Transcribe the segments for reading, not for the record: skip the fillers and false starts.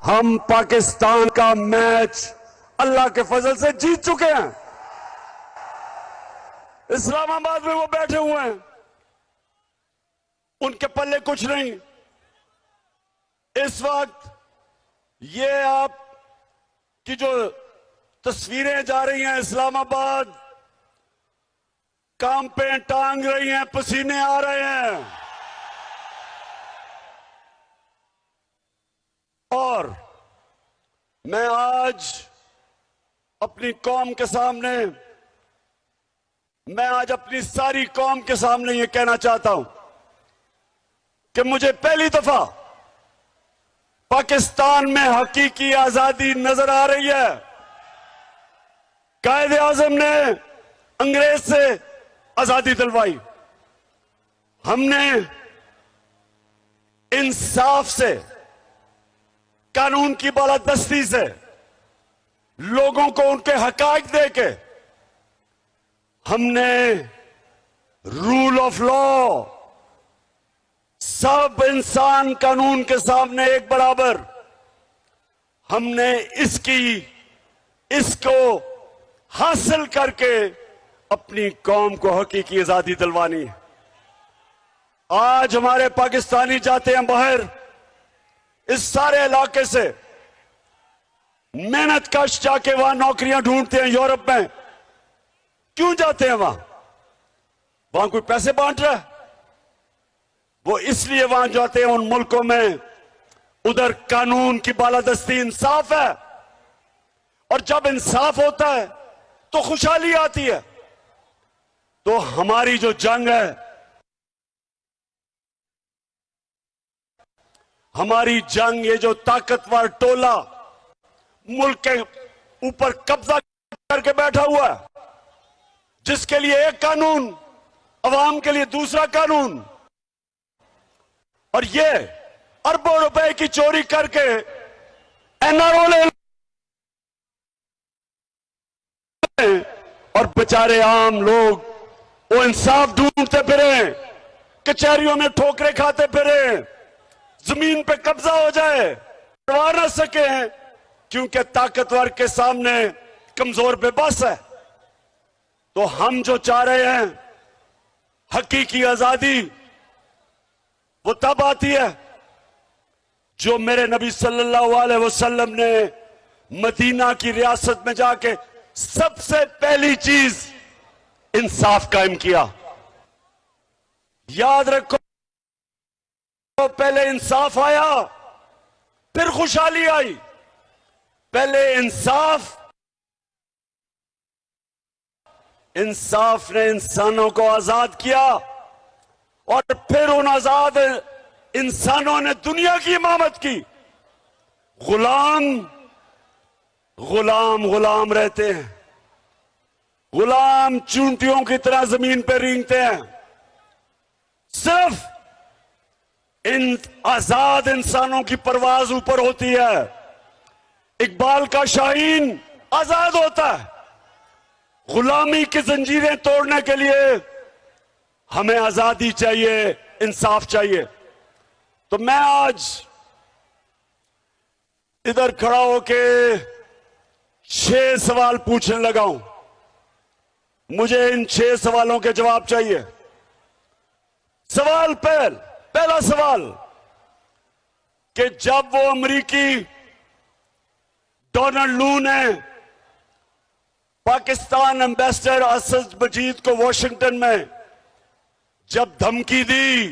हम पाकिस्तान का मैच अल्लाह के फजल से जीत चुके हैं। इस्लामाबाद में वो बैठे हुए हैं, उनके पल्ले कुछ नहीं। इस वक्त ये आप की जो तस्वीरें जा रही हैं, इस्लामाबाद काम पे टांग रही हैं, पसीने आ रहे हैं। और मैं आज अपनी कौम के सामने, मैं आज अपनी सारी कौम के सामने ये कहना चाहता हूं कि मुझे पहली दफा पाकिस्तान में हकीकी आजादी नजर आ रही है। कायदे आजम ने अंग्रेज से आजादी दिलवाई, हमने इंसाफ से, कानून की बालादस्ती से लोगों को उनके हकाक देके हमने रूल ऑफ लॉ, सब इंसान कानून के सामने एक बराबर, हमने इसको हासिल करके अपनी कौम को हकीकी आजादी दिलवानी है। आज हमारे पाकिस्तानी जाते हैं बाहर, इस सारे इलाके से मेहनत कश जाके वहां नौकरियां ढूंढते हैं। यूरोप में क्यों जाते हैं? वहां कोई पैसे बांट रहा है? वो इसलिए वहां जाते हैं उन मुल्कों में, उधर कानून की बालादस्ती, इंसाफ है, और जब इंसाफ होता है तो खुशहाली आती है। तो हमारी जो जंग है, हमारी जंग, ये जो ताकतवर टोला मुल्क के ऊपर कब्जा करके बैठा हुआ है, जिसके लिए एक कानून, अवाम के लिए दूसरा कानून, और ये अरबों रुपए की चोरी करके एनआरओ ले, और बेचारे आम लोग वो इंसाफ ढूंढते फिरे, कचहरियों में ठोकरे खाते फिरे, जमीन पे कब्जा हो जाए, करवा ना सके हैं, क्योंकि ताकतवर के सामने कमजोर बेबस है। तो हम जो चाह रहे हैं हकीकी आजादी, वो तब आती है जो मेरे नबी सल्लल्लाहु अलैहि वसल्लम ने मदीना की रियासत में जाके सबसे पहली चीज इंसाफ कायम किया। याद रखो, पहले इंसाफ आया, फिर खुशहाली आई। पहले इंसाफ ने इंसानों को आजाद किया, और फिर उन आजाद इंसानों ने दुनिया की इमामत की। गुलाम रहते हैं, गुलाम चूंटियों की तरह जमीन पर रेंगते हैं। सिर्फ इन आजाद इंसानों की परवाज ऊपर होती है। इकबाल का शाहीन आजाद होता है। गुलामी की जंजीरें तोड़ने के लिए हमें आजादी चाहिए, इंसाफ चाहिए। तो मैं आज इधर खड़ा होके 6 सवाल पूछने लगा हूं। मुझे इन 6 सवालों के जवाब चाहिए। पहला सवाल कि जब वो अमेरिकी डोनाल्ड लू ने पाकिस्तान एम्बेसडर असद मजीद को वॉशिंगटन में जब धमकी दी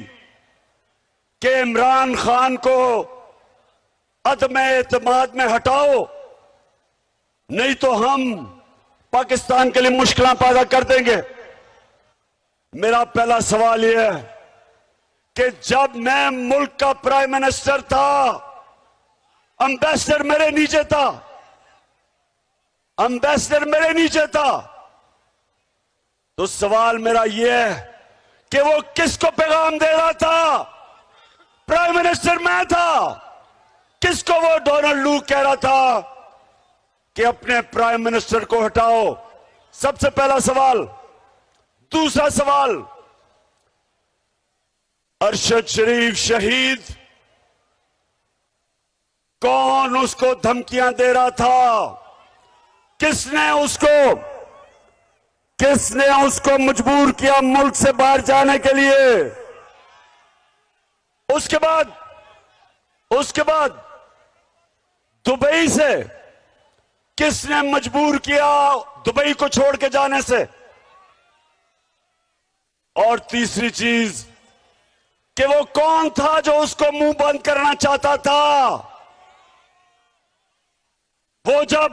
कि इमरान खान को अदम एतमाद में हटाओ, नहीं तो हम पाकिस्तान के लिए मुश्किलें पैदा कर देंगे, मेरा पहला सवाल यह है कि जब मैं मुल्क का प्राइम मिनिस्टर था, एम्बेसडर मेरे नीचे था, तो सवाल मेरा यह है कि वो किसको पैगाम दे रहा था? प्राइम मिनिस्टर मैं था। किसको वो डोनाल्ड लू कह रहा था कि अपने प्राइम मिनिस्टर को हटाओ? सबसे पहला सवाल। दूसरा सवाल, अरशद शरीफ शहीद कौन उसको धमकियां दे रहा था, किसने उसको मजबूर किया मुल्क से बाहर जाने के लिए। उसके बाद दुबई से किसने मजबूर किया दुबई को छोड़ के जाने से। और तीसरी चीज कि वो कौन था जो उसको मुंह बंद करना चाहता था। वो जब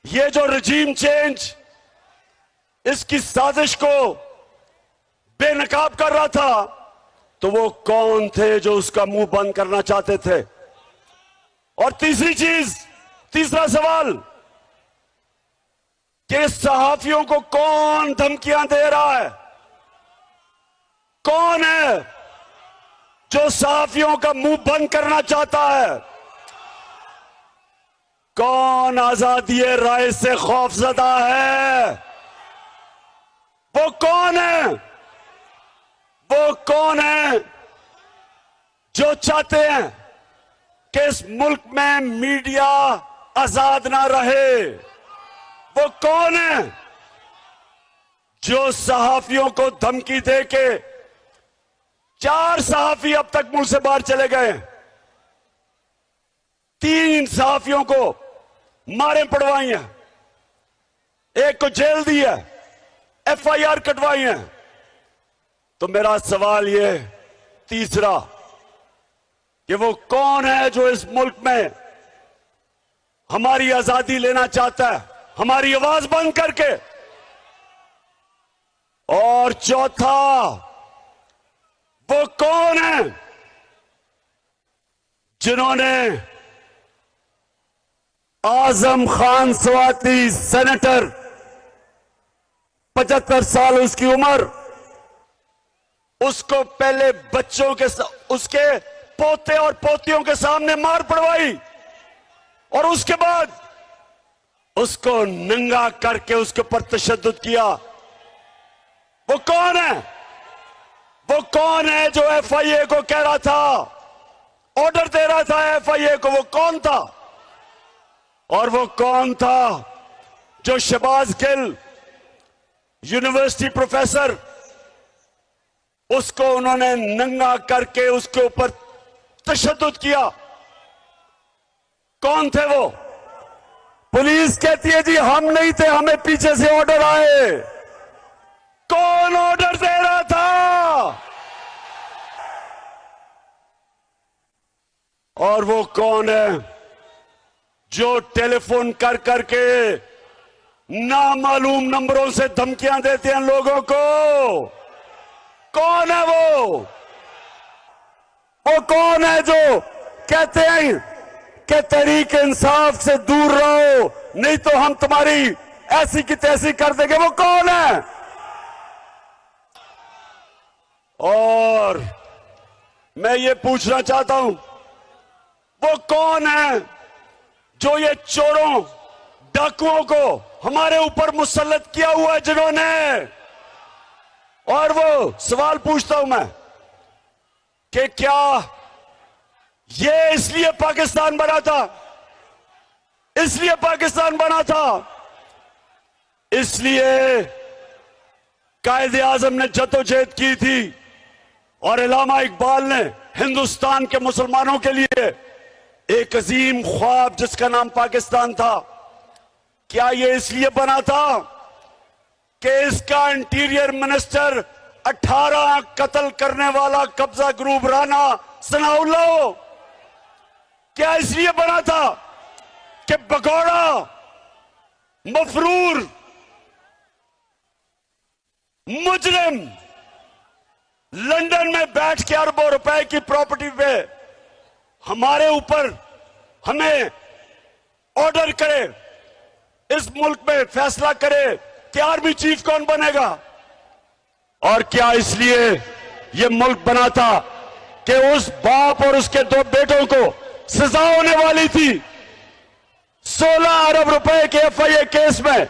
ये जो रजीम चेंज इसकी साजिश को बेनकाब कर रहा था, तो वो कौन थे जो उसका मुंह बंद करना चाहते थे। और तीसरा सवाल कि सहाफियों को कौन धमकियां दे रहा है, कौन है जो सहाफियों का मुंह बंद करना चाहता है, कौन आजादी राय से खौफजदा है, वो कौन है जो चाहते हैं कि इस मुल्क में मीडिया आजाद ना रहे, वो कौन है जो सहाफियों को धमकी दे के 4 सहाफी अब तक मुल्क से बाहर चले गए, 3 सहाफियों को मारे पड़वाई हैं, एक को जेल दी है, FIR कटवाई है। तो मेरा सवाल ये तीसरा कि वो कौन है जो इस मुल्क में हमारी आजादी लेना चाहता है, हमारी आवाज बंद करके। और चौथा, वो कौन है जिन्होंने आजम खान स्वाति सेनेटर 75 साल उसकी उम्र, उसको पहले बच्चों के उसके पोते और पोतियों के सामने मार पड़वाई और उसके बाद उसको नंगा करके उसके ऊपर तशद्दुद किया। वो कौन है? वो कौन है जो FIA को कह रहा था, ऑर्डर दे रहा था FIA को? वो कौन था? और वो कौन था जो शहबाज गिल यूनिवर्सिटी प्रोफेसर, उसको उन्होंने नंगा करके उसके ऊपर तशद्दुद किया? कौन थे वो? पुलिस कहती है जी हम नहीं थे, हमें पीछे से ऑर्डर आए। कौन ऑर्डर दे रहा था? और वो कौन है जो टेलीफोन कर करके नामालूम नंबरों से धमकियां देते हैं लोगों को? कौन है वो? वो कौन है जो कहते हैं कि तहरीक इंसाफ से दूर रहो नहीं तो हम तुम्हारी ऐसी की तैसी कर देंगे? वो कौन है? और मैं ये पूछना चाहता हूं, वो कौन है जो ये चोरों डाकुओं को हमारे ऊपर मुसल्लत किया हुआ है जिन्होंने? और वो सवाल पूछता हूं मैं कि क्या ये इसलिए पाकिस्तान बना था? इसलिए पाकिस्तान बना था, इसलिए कायदे आजम ने जद्दोजहद की थी और इल्लामा इकबाल ने हिंदुस्तान के मुसलमानों के लिए एक अजीम ख्वाब जिसका नाम पाकिस्तान था, क्या ये इसलिए बना था कि इसका इंटीरियर मिनिस्टर 18 कत्ल करने वाला कब्जा ग्रुप राना सनाउल्लाह हो? क्या इसलिए बना था कि भगोड़ा मफरूर मुजरिम लंदन में बैठ के अरबों रुपए की प्रॉपर्टी पे हमारे ऊपर हमें ऑर्डर करे, इस मुल्क में फैसला करे कि आर्मी चीफ कौन बनेगा? और क्या इसलिए यह मुल्क बना था कि उस बाप और उसके 2 बेटों को सजा होने वाली थी 16 अरब रुपए के FIA केस में,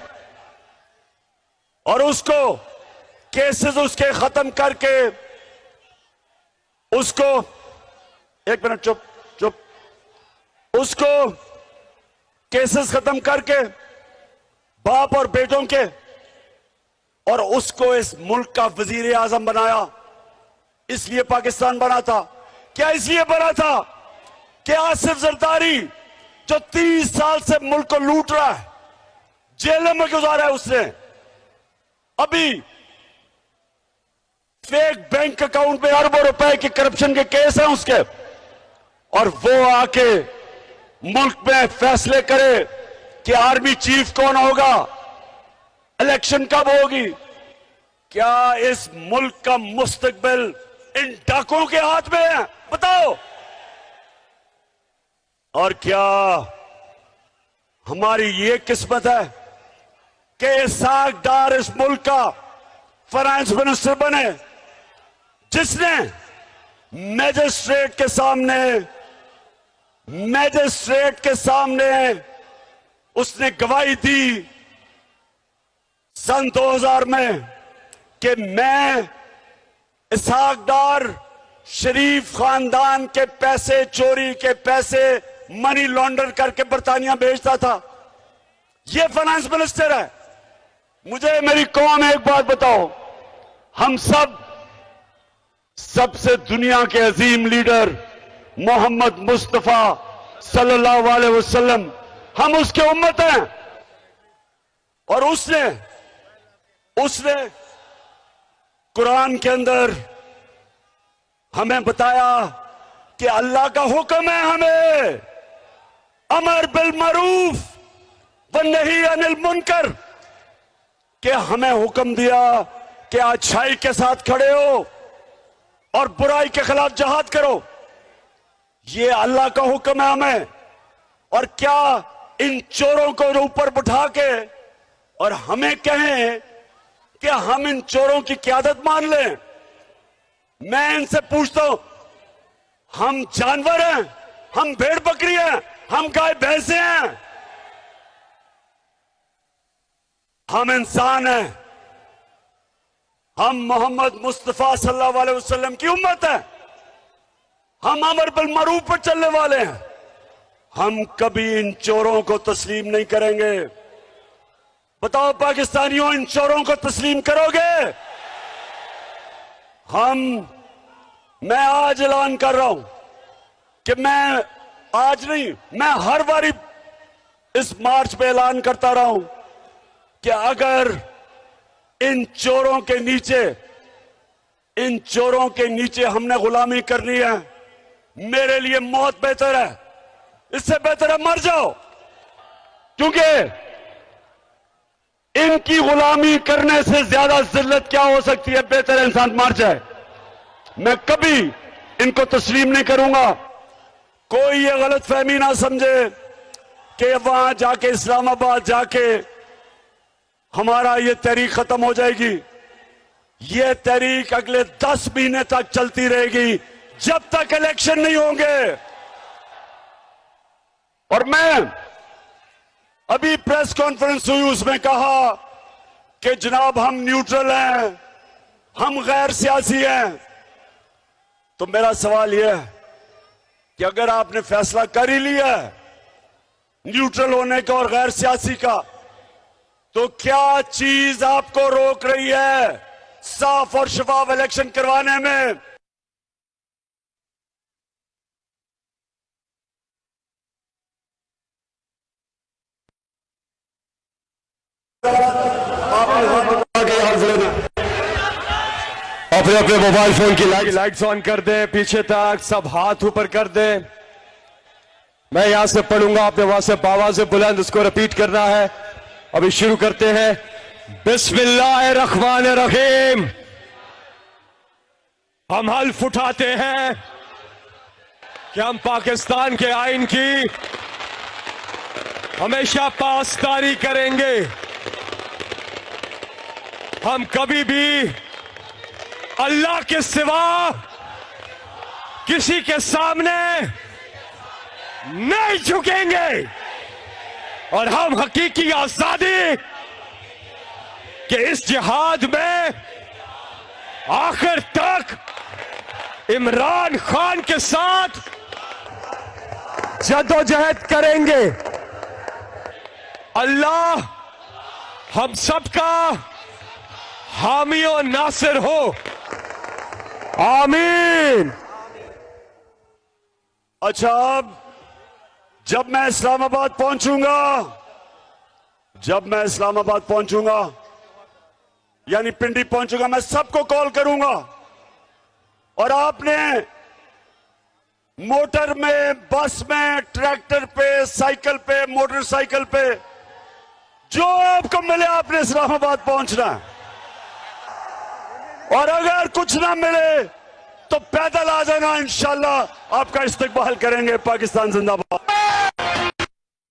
और उसको केसेस उसके खत्म करके उसको, 1 मिनट चुप, उसको केसेस खत्म करके बाप और बेटों के, और उसको इस मुल्क का वजीर आजम बनाया। इसलिए पाकिस्तान बना था। क्या इसलिए बना था कि आसिफ जरदारी जो 30 साल से मुल्क को लूट रहा है, जेल में गुजारा है उसने, अभी फेक बैंक अकाउंट में अरबों रुपए के करप्शन के केस हैं उसके, और वो आके मुल्क में फैसले करे कि आर्मी चीफ कौन होगा, इलेक्शन कब होगी। क्या इस मुल्क का मुस्तकबिल इन डाकुओं के हाथ में है? बताओ। और क्या हमारी ये किस्मत है कि इसाक डार इस मुल्क का फाइनेंस मिनिस्टर बने, जिसने मैजिस्ट्रेट के सामने उसने गवाही दी सन 2000 में कि मैं इसाक डार शरीफ खानदान के पैसे, चोरी के पैसे मनी लॉन्डर करके बर्तानिया भेजता था। ये फाइनेंस मिनिस्टर है। मुझे मेरी कौम एक बात बताओ, हम सबसे दुनिया के अजीम लीडर मोहम्मद मुस्तफा सल्लल्लाहु अलैहि वसल्लम, हम उसके उम्मत हैं। और उसने कुरान के अंदर हमें बताया कि अल्लाह का हुक्म है हमें अमर बिल मरूफ व नही अनिल मुनकर, कि हमें हुक्म दिया कि अच्छाई के साथ खड़े हो और बुराई के खिलाफ जहाद करो। ये अल्लाह का हुक्म है हमें। और क्या इन चोरों को ऊपर बिठा के और हमें कहें कि हम इन चोरों की क़यादत मान लें? मैं इनसे पूछता हूं, हम जानवर हैं, हम भेड़ बकरी हैं, हम गाय भैंसे हैं, हम इंसान हैं, हम मोहम्मद मुस्तफा सल्लल्लाहु अलैहि वसल्लम की उम्मत है, हम अमर बिल मरूफ पर चलने वाले हैं। हम कभी इन चोरों को तस्लीम नहीं करेंगे। बताओ पाकिस्तानियों, इन चोरों को तस्लीम करोगे? मैं आज ऐलान कर रहा हूं कि मैं आज नहीं, मैं हर बारी इस मार्च पे ऐलान करता रहा हूं कि अगर इन चोरों के नीचे हमने गुलामी करनी है, मेरे लिए मौत बेहतर है। इससे बेहतर है मर जाओ, क्योंकि इनकी गुलामी करने से ज्यादा जिल्लत क्या हो सकती है? बेहतर इंसान मर जाए। मैं कभी इनको तस्लीम नहीं करूंगा। कोई ये गलत फहमी ना समझे कि वहां जाके इस्लामाबाद जाके हमारा ये तहरीक खत्म हो जाएगी। ये तहरीक अगले 10 महीने तक चलती रहेगी, जब तक इलेक्शन नहीं होंगे। और मैं अभी प्रेस कॉन्फ्रेंस हुई, उसमें कहा कि जनाब हम न्यूट्रल हैं, हम गैर सियासी हैं। तो मेरा सवाल यह है कि अगर आपने फैसला कर ही लिया है न्यूट्रल होने का और गैर सियासी का, तो क्या चीज आपको रोक रही है साफ और शफाफ इलेक्शन करवाने में? अपने अपने मोबाइल फोन की लाइट्स ऑन कर दें, पीछे तक सब हाथ ऊपर कर दें। मैं यहां से पढ़ूंगा, आपने वहां से आवाज से बुलंद उसको रिपीट करना है। अभी शुरू करते हैं। बिस्मिल्लाहिर्रहमानिर्रहीम। हम हल्फ उठाते हैं कि हम पाकिस्तान के आईन की हमेशा पासदारी करेंगे। हम कभी भी अल्लाह के सिवा किसी के सामने नहीं झुकेंगे और हम हकीकी आजादी के इस जिहाद में आखिर तक इमरान खान के साथ जद्दोजहद करेंगे। अल्लाह हम सबका हामी और नासिर हो, आमीन। अच्छा, अब जब मैं इस्लामाबाद पहुंचूंगा, यानी पिंडी पहुंचूंगा, मैं सबको कॉल करूंगा और आपने मोटर में, बस में, ट्रैक्टर पे, साइकिल पे, मोटरसाइकिल पे, जो आपको मिले आपने इस्लामाबाद पहुंचना है। और अगर कुछ ना मिले तो पैदल आ जाना, इंशाल्लाह आपका इस्तकबाल करेंगे। पाकिस्तान जिंदाबाद।